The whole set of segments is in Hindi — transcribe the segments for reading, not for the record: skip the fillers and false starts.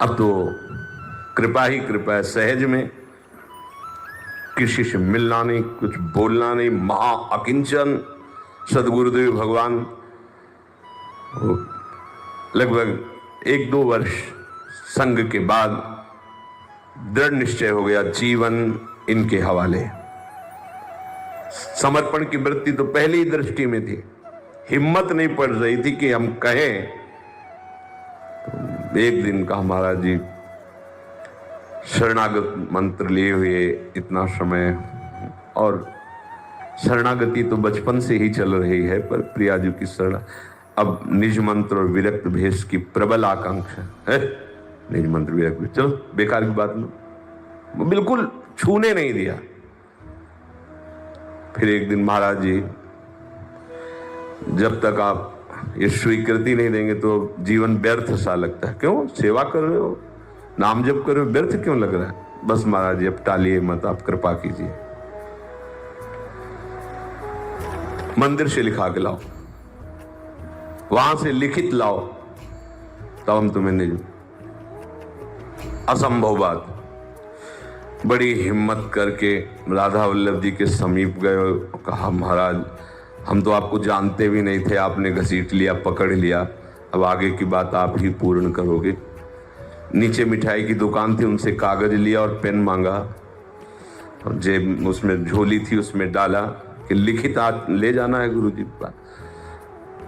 अब तो कृपा ही कृपा है, सहज में, किसी से मिलना नहीं, कुछ बोलना नहीं, महा अकिंचन सदगुरुदेव भगवान। लगभग 1-2 वर्ष संग के बाद दृढ़ निश्चय हो गया, जीवन इनके हवाले। समर्पण की वृत्ति तो पहली ही दृष्टि में थी, हिम्मत नहीं पड़ रही थी कि हम कहें। तो एक दिन कहा, महाराज जी शरणागत मंत्र लिए हुए इतना समय, और शरणागति तो बचपन से ही चल रही है, पर प्रियाजू की शरण, अब निज मंत्र और विरक्त भेष की प्रबल आकांक्षा है। निज मंत्र विरक्त भेष, चलो बेकार की बात नहीं, बिल्कुल छूने नहीं दिया। फिर एक दिन महाराज जी, जब तक आप ये स्वीकृति नहीं देंगे तो जीवन व्यर्थ सा लगता है। क्यों? सेवा कर रहे हो, नाम जप कर रहे हो, व्यर्थ क्यों लग रहा है? बस महाराज जी अब टालिए मत, आप कृपा कीजिए, मंदिर से लिखा के लाओ, वहां से लिखित लाओ, तब हम तुम्हें नहीं। असंभव बात। बड़ी हिम्मत करके राधा वल्लभ जी के समीप गए और कहा, महाराज हम तो आपको जानते भी नहीं थे, आपने घसीट लिया, पकड़ लिया, अब आगे की बात आप ही पूर्ण करोगे। नीचे मिठाई की दुकान थी, उनसे कागज लिया और पेन मांगा, और जेब उसमें झोली थी, उसमें डाला कि लिखित आज ले जाना है गुरु जी के पास।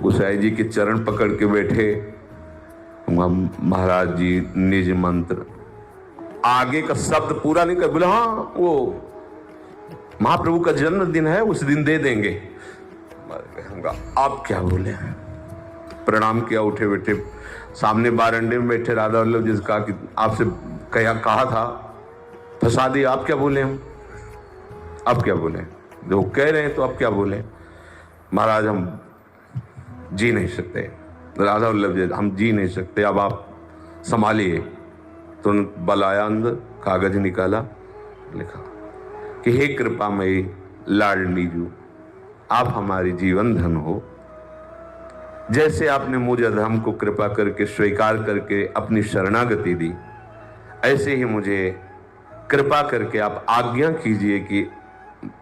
गोसाई जी के चरण पकड़ के बैठे, महाराज जी निज मंत्र, आगे का शब्द पूरा नहीं कर, बोले हाँ वो महाप्रभु का जन्मदिन है, उस दिन दे देंगे। आप क्या बोले? प्रणाम किया, उठे बैठे, सामने बारंडे में बैठे राधा वल्लभ जी, कहा कि आपसे कहा था, फंसा दिया, आप क्या बोले? हम आप क्या बोले? जो कह रहे हैं तो आप क्या बोले? महाराज हम जी नहीं सकते, राधा वल्लभ जी हम जी नहीं सकते, अब आप संभालिए। तुरंत बल आया अंदर, कागज निकाला, लिखा कि हे कृपामयी लाडली जू, आप हमारी जीवन धन हो। जैसे आपने मुझ अधम को कृपा करके स्वीकार करके अपनी शरणागति दी, ऐसे ही मुझे कृपा करके आप आज्ञा कीजिए कि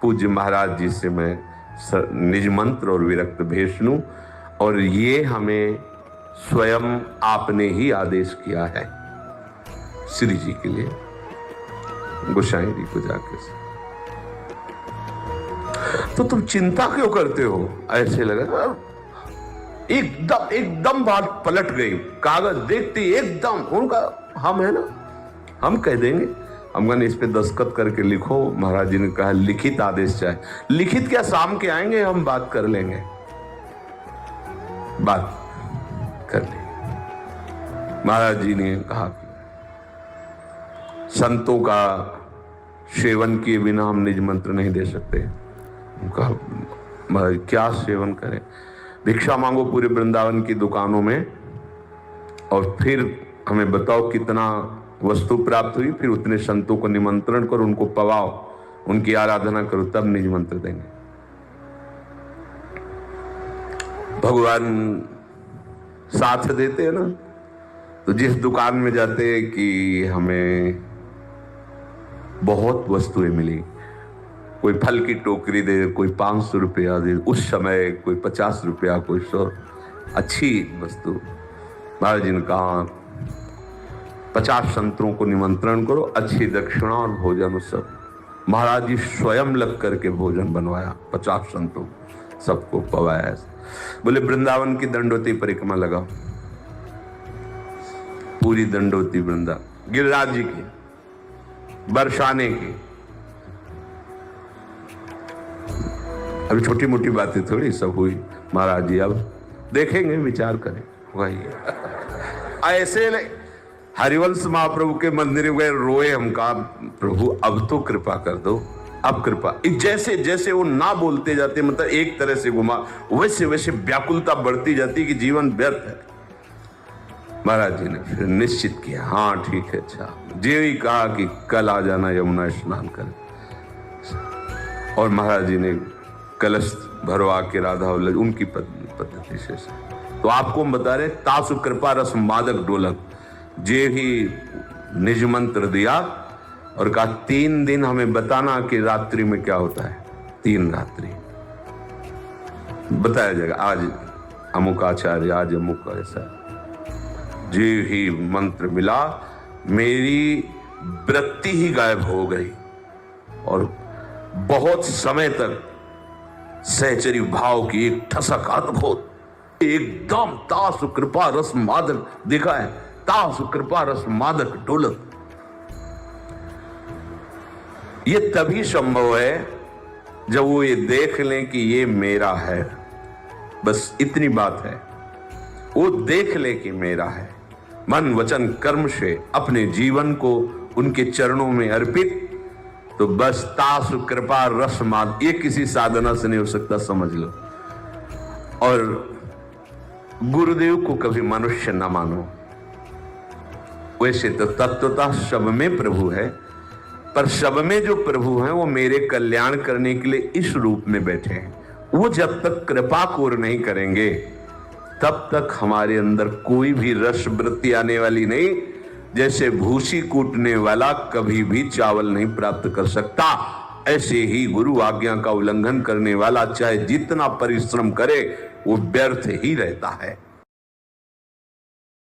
पूज्य महाराज जी से मैं निज मंत्र और विरक्त भेष लूं, और ये हमें स्वयं आपने ही आदेश किया है श्री जी के लिए। गोसाई जी को जाके, तो तुम चिंता क्यों करते हो? ऐसे लगा, एकदम बात पलट गई, कागज देखते एकदम उनका, हम है ना, हम कह देंगे, हम इस पे दस्तखत करके लिखो। महाराज जी ने कहा लिखित आदेश चाहे, लिखित क्या, शाम के आएंगे, हम बात कर लेंगे, बात कर लेंगे। महाराज जी ने कहा कि संतों का सेवन किए बिना हम निज मंत्र नहीं दे सकते। कहा क्या सेवन करें? भिक्षा मांगो पूरे वृंदावन की दुकानों में, और फिर हमें बताओ कितना वस्तु प्राप्त हुई, फिर उतने संतों को निमंत्रण करो, उनको पवाओ, उनकी आराधना करो, तब निज मंत्र देंगे। भगवान साथ देते हैं ना, तो जिस दुकान में जाते हैं कि हमें बहुत वस्तुएं मिली, कोई फल की टोकरी दे, कोई 500 रुपया दे, उस समय कोई 50 रुपया, कोई 100, अच्छी वस्तु। महाराज जी ने कहा 50 संतों को निमंत्रण करो, अच्छी दक्षिणा और भोजन सब। महाराज जी स्वयं लग करके भोजन बनवाया, 50 संतों सबको पवाया। बोले वृंदावन की दंडोती परिक्रमा लगाओ, पूरी दंडोती वृंदा, गिरिराज जी की, बरसाने की। अभी छोटी मोटी बातें थोड़ी सब हुई। महाराज जी अब देखेंगे, विचार करें, वही ऐसे हरिवंश महाप्रभु के मंदिर में रोए, हम कहा प्रभु अब तो कृपा कर दो, अब कृपा। जैसे जैसे वो ना बोलते जाते, मतलब एक तरह से घुमा, वैसे वैसे व्याकुलता बढ़ती जाती कि जीवन व्यर्थ है। महाराज जी ने फिर निश्चित किया, हाँ ठीक है, अच्छा जी ही कहा कि कल आ जाना यमुना स्नान कर। और महाराज जी ने कलश भरवा के राधा वल्लभ उनकी पद्धति से, तो आपको हम बता रहे तासु कृपा रस मादक ढोलक, जे ही निज मंत्र दिया और कहा 3 दिन हमें बताना कि रात्रि में क्या होता है। 3 रात्रि बताया जाएगा, आज अमुक आचार्य, आज अमुक ऐसा। जे ही मंत्र मिला, मेरी वृत्ति ही गायब हो गई और बहुत समय तक सहचरी भाव की एक ठसक अद्भुत, एकदम तासु कृपा रस मादक देखा है, तासु कृपा रस मादक डोलक। ये तभी संभव है जब वो ये देख लें कि ये मेरा है। बस इतनी बात है, वो देख ले कि मेरा है। मन वचन कर्म से अपने जीवन को उनके चरणों में अर्पित, तो बस तासु कृपा रस माद, ये किसी साधना से नहीं हो सकता, समझ लो। और गुरुदेव को कभी मनुष्य न मानो। वैसे तो तत्वतः सब में प्रभु है, पर सब में जो प्रभु हैं वो मेरे कल्याण करने के लिए इस रूप में बैठे हैं। वो जब तक कृपा कोर नहीं करेंगे तब तक हमारे अंदर कोई भी रस वृत्ति आने वाली नहीं। जैसे भूसी कूटने वाला कभी भी चावल नहीं प्राप्त कर सकता, ऐसे ही गुरु आज्ञा का उल्लंघन करने वाला चाहे जितना परिश्रम करे वो व्यर्थ ही रहता है।